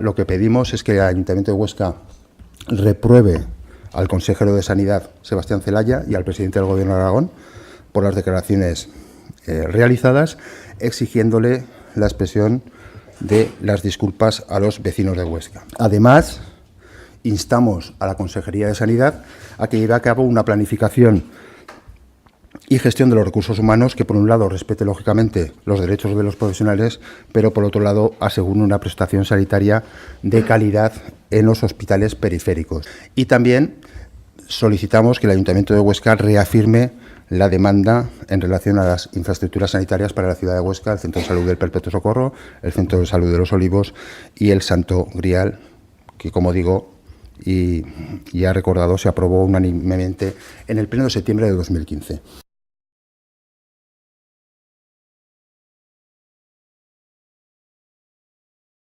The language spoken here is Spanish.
Lo que pedimos es que el Ayuntamiento de Huesca repruebe al consejero de Sanidad, Sebastián Celaya, y al presidente del Gobierno de Aragón por las declaraciones realizadas, exigiéndole la expresión de las disculpas a los vecinos de Huesca. Además, instamos a la Consejería de Sanidad a que lleve a cabo una planificación y gestión de los recursos humanos que, por un lado, respete lógicamente los derechos de los profesionales, pero por otro lado asegure una prestación sanitaria de calidad en los hospitales periféricos. Y también solicitamos que el Ayuntamiento de Huesca reafirme la demanda en relación a las infraestructuras sanitarias para la ciudad de Huesca, el Centro de Salud del Perpetuo Socorro, el Centro de Salud de los Olivos y el Santo Grial, que, como digo, y ya recordado, se aprobó unánimemente en el Pleno de septiembre de 2015.